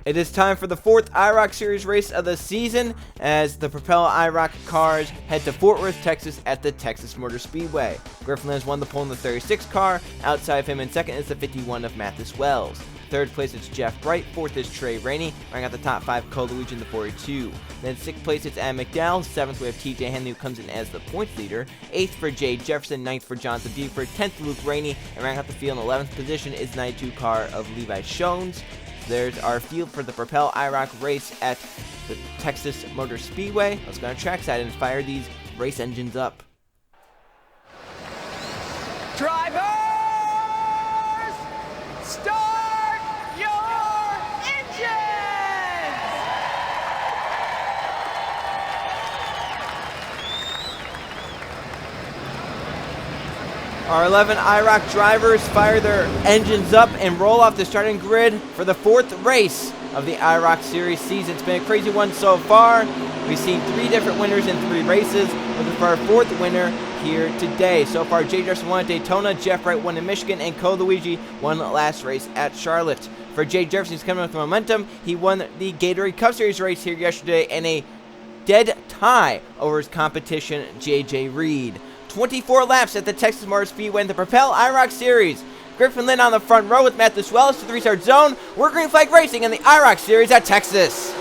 It is time for the fourth IROC Series race of the season as the Propel IROC cars head to Fort Worth, Texas at the Texas Motor Speedway. Griffin has won the pole in the 36 car. Outside of him in second is the 51 of Mathis Wells. Third place it's Jeff Bright. Fourth is Trey Rainey. Running out the top five, Cole Luigi in the 42. Then sixth place it's Adam McDowell. Seventh we have TJ Henley who comes in as the points leader. Eighth for Jay Jefferson. Ninth for Jonathan Buford. 10th Luke Rainey. And running out the field in 11th position is 92 car of Levi Shones. There's our field for the Propel IROC race at the Texas Motor Speedway. Let's go on trackside and fire these race engines up. Drivers, start your engines! Our 11 IROC drivers fire their engines up and roll off the starting grid for the fourth race of the IROC Series season. It's been a crazy one so far. We've seen three different winners in three races. Looking for our fourth winner here today. So far, Jay Jefferson won at Daytona, Jeff Wright won in Michigan, and Cole Luigi won the last race at Charlotte. For Jay Jefferson, he's coming with momentum. He won the Gatorade Cup Series race here yesterday in a dead tie over his competition, JJ Reed. 24 laps at the Texas Motor Speedway in the Propel IROC Series. Griffin Lynn on the front row with Mathis Wells to the restart zone. We're green flag racing in the IROC Series at Texas.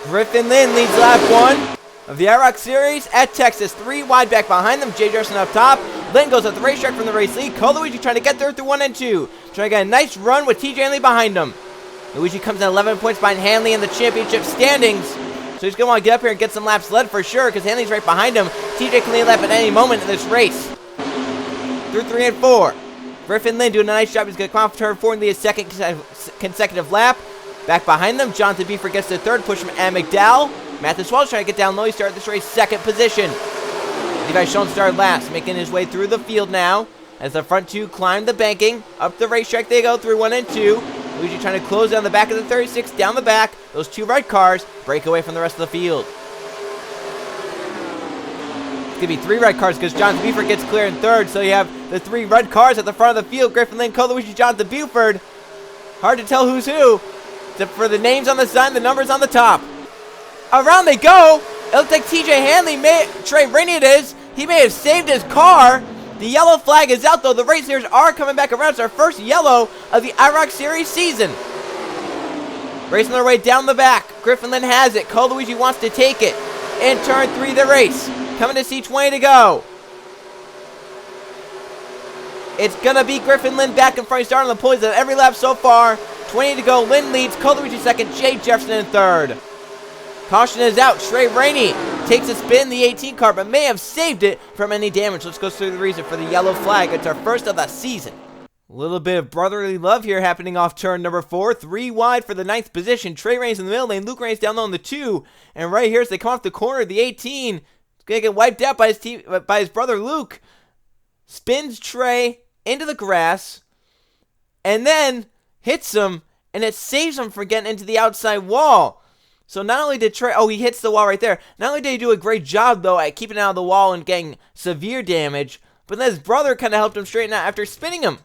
Griffin Lynn leads lap one of the IROC Series at Texas. 3 wide back behind them. Jay Jefferson up top. Lynn goes up the racetrack from the race lead. Cole Luigi trying to get there through 1 and 2. Trying to get a nice run with TJ Hanley behind him. Luigi comes in 11 points behind Hanley in the championship standings. So he's going to want to get up here and get some laps led for sure because Hanley's right behind him. TJ can lead a lap at any moment in this race. Through 3 and 4. Griffin Lynn doing a nice job. He's going to come off turn 4 and lead a second consecutive lap. Back behind them, Jonathan Buford gets the third push from Adam McDowell. Mathis Wells trying to get down low. He started this race second position. Levi Shones started last, making his way through the field now as the front two climb the banking. Up the racetrack they go through 1 and 2. Luigi trying to close down the back of the 36, down the back. Those two red cars break away from the rest of the field. It's going to be 3 red cars because Jonathan Buford gets clear in third. So you have the 3 red cars at the front of the field. Griffin Lynn, Cole Luigi, Jonathan Buford. Hard to tell who's who. Except for the names on the side and the numbers on the top. Around they go. It looks like TJ Hanley, Trey Rainey it is. He may have saved his car. The yellow flag is out though. The race leaders are coming back around. It's our first yellow of the IROC Series season. Racing their way down the back. Griffin Lynn has it. Cole Luigi wants to take it. In turn 3 of the race. Coming to C20 to go. It's going to be Griffin Lynn back in front. He's starting on the points of every lap so far. 20 to go. Lynn leads. Cole Luigi second. Jay Jefferson in third. Caution is out. Trey Rainey takes a spin in the 18 car, but may have saved it from any damage. Let's go through the reason for the yellow flag. It's our first of the season. A little bit of brotherly love here happening off turn number 4. 3 wide for the 9th position. Trey Rainey's in the middle lane. Luke Rainey's down low in the 2. And right here as they come off the corner, the 18 is going to get wiped out by his brother Luke. Spins Trey into the grass. And then hits him. And it saves him from getting into the outside wall. So not only did Trey... Oh, he hits the wall right there. Not only did he do a great job, though, at keeping it out of the wall and getting severe damage, but then his brother kind of helped him straighten out after spinning him.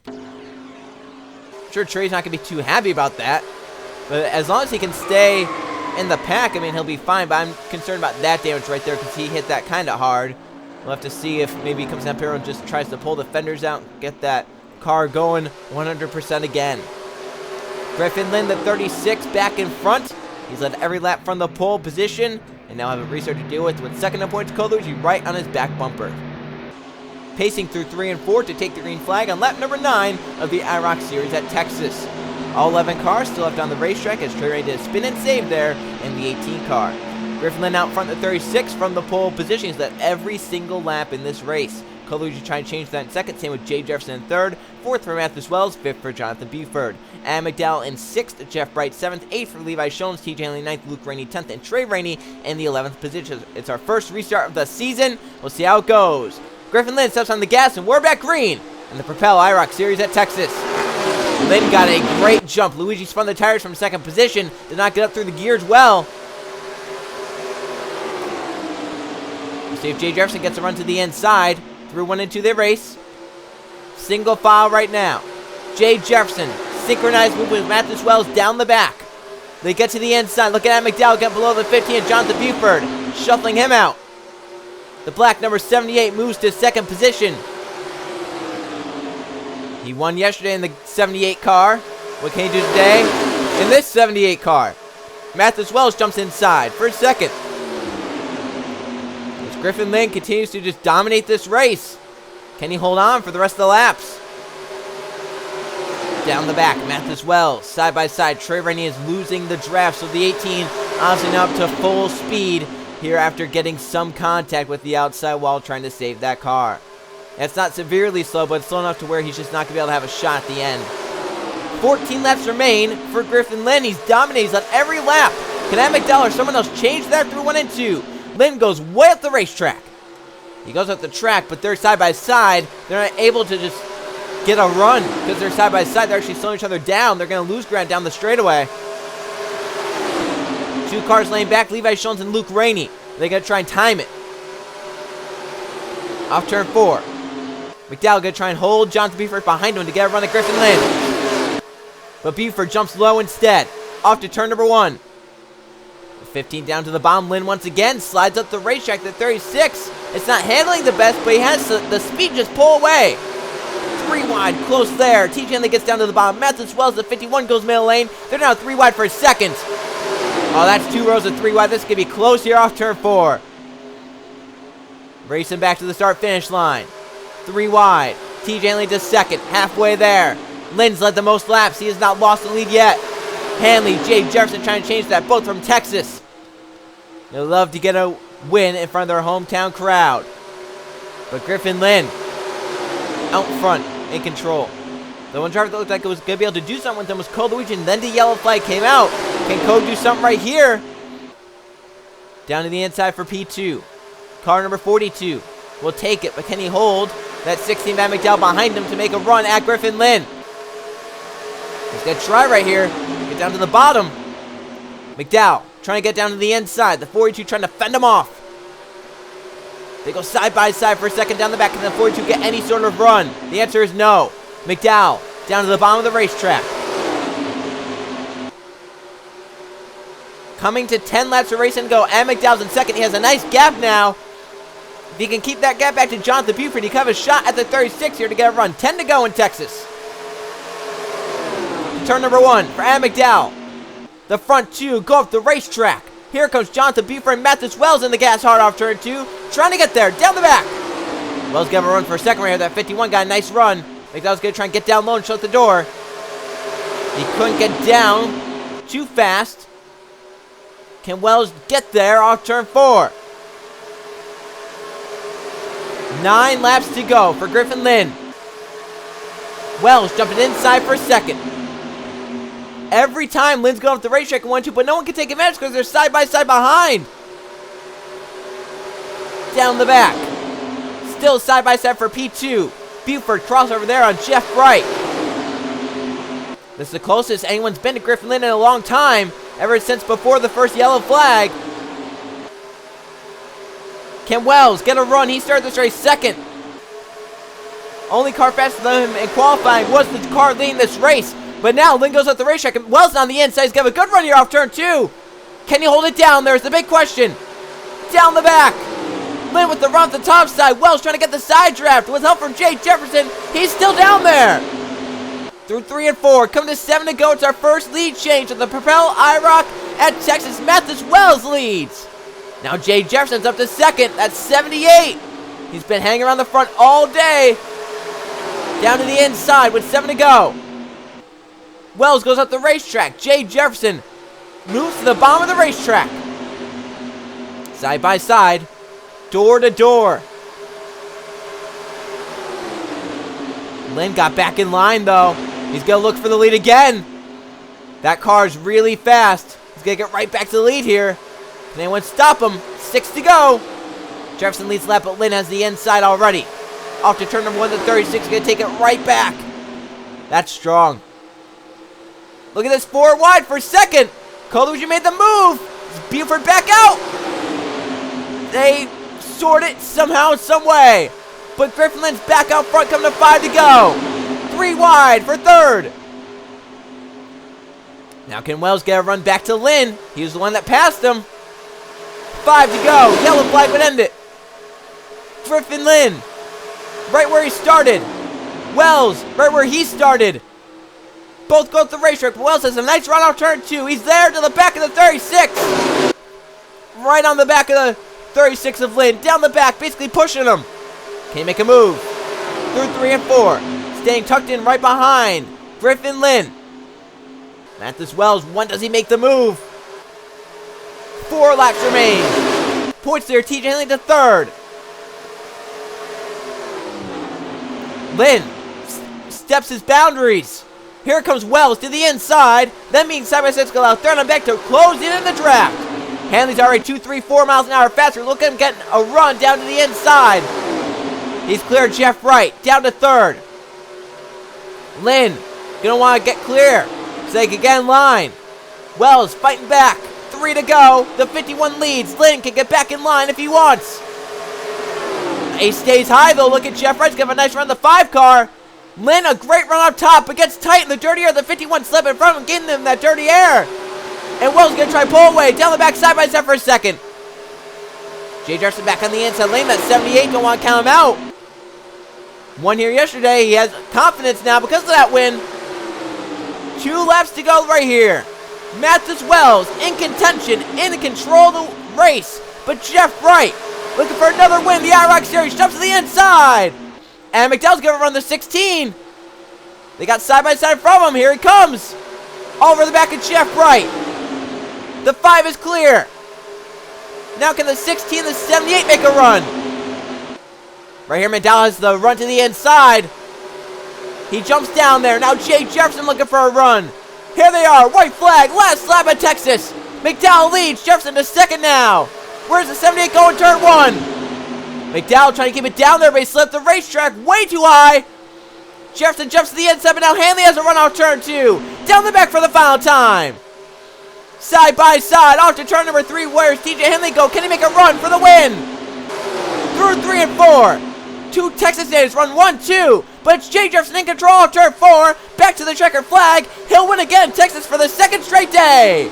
I'm sure Trey's not going to be too happy about that. But as long as he can stay in the pack, I mean, he'll be fine. But I'm concerned about that damage right there because he hit that kind of hard. We'll have to see if maybe he comes down here and just tries to pull the fenders out and get that car going 100% again. Griffin Lynn, the 36, back in front. He's led every lap from the pole position, and now have a restart to deal with second in points, Cole Luigi right on his back bumper. Pacing through 3 and 4 to take the green flag on lap number 9 of the IROC Series at Texas. All 11 cars still left on the racetrack as Trey Rainey did a spin and save there in the 18 car. Griffin Lynn out front, the 36 from the pole position. He's led every single lap in this race. Colucci trying to change that in second. Same with Jay Jefferson in third. Fourth for Mathis Wells. Fifth for Jonathan Buford. Adam McDowell in sixth. Jeff Bright seventh. Eighth for Levi Shones. TJ Hanley ninth. Luke Rainey 10th. And Trey Rainey in the 11th position. It's our first restart of the season. We'll see how it goes. Griffin Lynn steps on the gas, and we're back green in the Propel IROC Series at Texas. Lynn got a great jump. Luigi spun the tires from second position. Did not get up through the gears well. We'll see if Jay Jefferson gets a run to the inside. Through 1 and 2 they race. Single file right now. Jay Jefferson, synchronized move with Mathis Wells down the back. They get to the inside. Look at McDowell get below the 50 and Jonathan Buford shuffling him out. The black number 78 moves to second position. He won yesterday in the 78 car. What can he do today in this 78 car? Mathis Wells jumps inside for second. As Griffin Lynn continues to just dominate this race. Can he hold on for the rest of the laps? Down the back, Mathis Wells, side by side. Trey Rainey is losing the draft, so the 18 honestly now up to full speed here after getting some contact with the outside wall trying to save that car. It's not severely slow, but it's slow enough to where he's just not going to be able to have a shot at the end. 14 laps remain for Griffin Lynn. He's dominating on every lap. Can Adam McDowell or someone else change that through 1 and 2? Lynn goes way up the racetrack. He goes up the track, but they're side by side. They're not able to just get a run because they're side by side. They're actually slowing each other down. They're going to lose ground down the straightaway. 2 cars laying back, Levi Shones and Luke Rainey. They're going to try and time it. Off turn 4. McDowell going to try and hold Jonathan Buford behind him to get a run at Griffin Lynn. But Buford jumps low instead. Off to turn number 1. 15 down to the bottom. Lynn once again slides up the racetrack to 36. It's not handling the best, but he has the speed just pull away. 3 wide, close there. TJ Hanley gets down to the bottom. Mathis Wells at 51 goes middle lane. They're now 3 wide for a second. Oh, that's 2 rows of 3 wide. This could be close here off turn 4. Racing back to the start-finish line. 3 wide. TJ Hanley to second. Halfway there. Lynn's led the most laps. He has not lost the lead yet. Hanley, Jay Jefferson trying to change that. Both from Texas. They love to get a win in front of their hometown crowd. But Griffin Lynn out front in control. The one driver that looked like it was going to be able to do something with them was Cole Luigi, and then the yellow flag came out. Can Cole do something right here? Down to the inside for P2. Car number 42 will take it, but can he hold that 16 Matt McDowell behind him to make a run at Griffin Lynn? He's going to try right here. Get down to the bottom. McDowell trying to get down to the inside. The 42 trying to fend him off. They go side by side for a second down the back. Can the 42 get any sort of run? The answer is no. McDowell down to the bottom of the racetrack. Coming to 10 laps of racing to go. And McDowell's in second. He has a nice gap now. If he can keep that gap back to Jonathan Buford, he can have a shot at the 36 here to get a run. 10 to go in Texas. Turn number 1 for Adam McDowell. The front 2 go up the racetrack. Here comes Jonathan Buford and Mathis Wells in the gas hard off turn 2. Trying to get there. Down the back. Wells got a run for a second right here. That 51 got a nice run. McDowell's going to try and get down low and shut the door. He couldn't get down too fast. Can Wells get there off turn 4? 9 laps to go for Griffin Lynn. Wells jumping inside for a second. Every time Lynn's going up the racetrack in 1-2, but no one can take advantage because they're side by side behind. Down the back. Still side by side for P2. Buford crossover there on Jeff Bright. This is the closest anyone's been to Griffin Lynn in a long time, ever since before the first yellow flag. Can Wells get a run? He started this race second. Only car faster than him in qualifying was the car leading this race. But now Lynn goes up the racetrack and Wells on the inside. He's got a good run here off turn 2. Can he hold it down? There's the big question. Down the back. Lynn with the run off the top side. Wells trying to get the side draft with help from Jay Jefferson. He's still down there. Through 3 and 4. Coming to 7 to go. It's our first lead change of the Propel IROC at Texas. Mathis Wells leads. Now Jay Jefferson's up to second. That's 78. He's been hanging around the front all day. Down to the inside with 7 to go. Wells goes up the racetrack. Jay Jefferson moves to the bottom of the racetrack. Side by side. Door to door. Lynn got back in line, though. He's going to look for the lead again. That car's really fast. He's going to get right back to the lead here. Can anyone stop him? 6 to go. Jefferson leads lap, but Lynn has the inside already. Off to turn number 1 to 36. Going to take it right back. That's strong. Look at this, 4 wide for second. Colucci made the move. Buford back out. They sort it somehow, some way. But Griffin Lynn's back out front, coming to 5 to go. 3 wide for third. Now can Wells get a run back to Lynn? He was the one that passed him. 5 to go. Yellow flag would end it. Griffin Lynn, right where he started. Wells, right where he started. Both go to the racetrack, but Wells has a nice run off turn 2. He's there to the back of the 36. Right on the back of the 36 of Lynn. Down the back, basically pushing him. Can he make a move? Through 3 and 4. Staying tucked in right behind Griffin Lynn. Mathis Wells, when does he make the move? 4 laps remain. Points there, TJ Henley to third. Lynn steps his boundaries. Here comes Wells to the inside. That means side-by-side's go out third and back to close in the draft. Hanley's already 2, 3, 4 miles an hour faster. Look at him getting a run down to the inside. He's cleared Jeff Wright down to third. Lynn gonna want to get clear so they can get in line. Wells fighting back. 3 to go. The 51 leads. Lynn can get back in line if he wants. He stays high though. Look at Jeff Wright's gonna have a nice run in the 5 car. Lynn, a great run up top, but gets tight in the dirty air. The 51 slip in front of him, getting him that dirty air. And Wells gonna try pull away. Down the back side by side for a second. Jay Jefferson back on the inside lane. That 78, don't want to count him out. Won here yesterday. He has confidence now because of that win. 2 laps to go right here. Mathis Wells in contention, in control of the race. But Jeff Wright looking for another win. The IROC Series jumps to the inside. And McDowell's going to run the 16. They got side by side from him. Here he comes. Over the back of Jeff Wright. The 5 is clear. Now can the 16 and the 78 make a run? Right here, McDowell has the run to the inside. He jumps down there. Now Jay Jefferson looking for a run. Here they are. White flag. Last lap at Texas. McDowell leads. Jefferson to second now. Where's the 78 going? Turn 1. McDowell trying to keep it down there, but he slipped the racetrack way too high. Jefferson jumps to the inside, but now Hanley has a run off turn 2. Down the back for the final time. Side by side, off to turn number 3. Where's TJ Henley go? Can he make a run for the win? Through 3 and 4. 2 Texas natives run 1, 2. But it's Jay Jefferson in control of turn 4. Back to the checkered flag. He'll win again, Texas, for the 2nd straight day.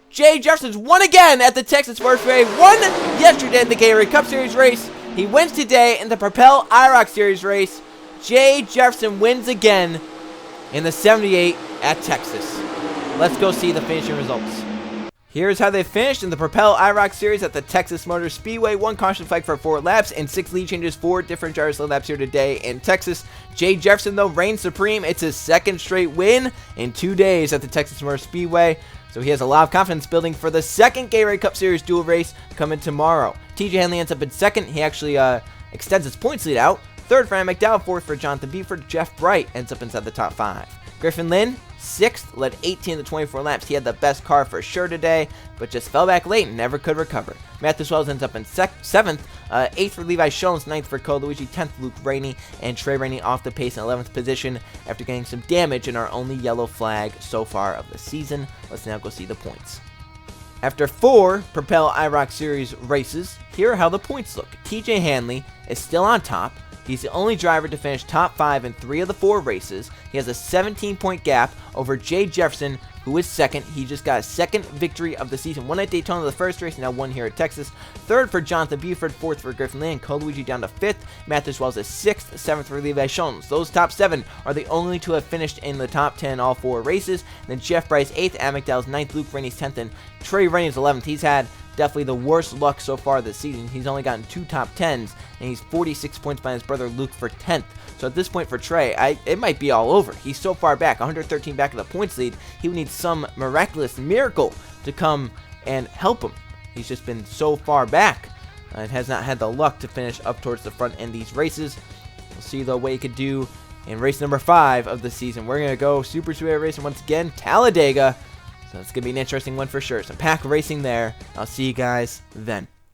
Jay Jefferson's won again at the Texas Motorway. Won yesterday in the Gatorade Cup Series race. He wins today in the Propel IROC Series race. Jay Jefferson wins again in the 78 at Texas. Let's go see the finishing results. Here's how they finished in the Propel IROC Series at the Texas Motor Speedway. 1 caution flag for 4 laps and 6 lead changes, 4 different gyro sled laps here today in Texas. Jay Jefferson, though, reigns supreme. It's his 2nd straight win in 2 days at the Texas Motor Speedway. So he has a lot of confidence building for the 2nd Gatorade Cup Series dual race coming tomorrow. TJ Henley ends up in 2nd. He actually extends his points lead out. 3rd for Ann McDowell, 4th for Jonathan Buford. Jeff Wright ends up inside the top 5. Griffin Lynn, 6th, led 18 to 24 laps. He had the best car for sure today, but just fell back late and never could recover. Mathis Wells ends up in 7th, 8th for Levi Shones, 9th for Cole Luigi, 10th Luke Rainey, and Trey Rainey off the pace in 11th position after getting some damage in our only yellow flag so far of the season. Let's now go see the points. After 4 Propel IROC Series races, here are how the points look. TJ Hanley is still on top. He's the only driver to finish top 5 in 3 of the 4 races. He has a 17-point gap over Jay Jefferson, who is 2nd. He just got a 2nd victory of the season. 1 at Daytona the 1st race, and now 1 here at Texas. 3rd for Jonathan Buford, 4th for Griffin Lynn, Cole Luigi down to 5th. Mathis Wells is 6th, 7th for Levi Shones. Those top 7 are the only to have finished in the top 10 in all 4 races. And then Jeff Bryce 8th, Ann McDowell's 9th, Luke Rainey's 10th, and Trey Rainey's 11th. He's had definitely the worst luck so far this season. He's only gotten 2 top 10s, and he's 46 points behind his brother Luke for 10th. So at this point for Trey, it might be all over. He's so far back, 113 back in the points lead. He would need some miraculous miracle to come and help him. He's just been so far back and has not had the luck to finish up towards the front in these races. We'll see though what he could do in race number 5 of the season. We're going to go Super Speedway racing once again, Talladega. So it's going to be an interesting one for sure. Some pack racing there. I'll see you guys then.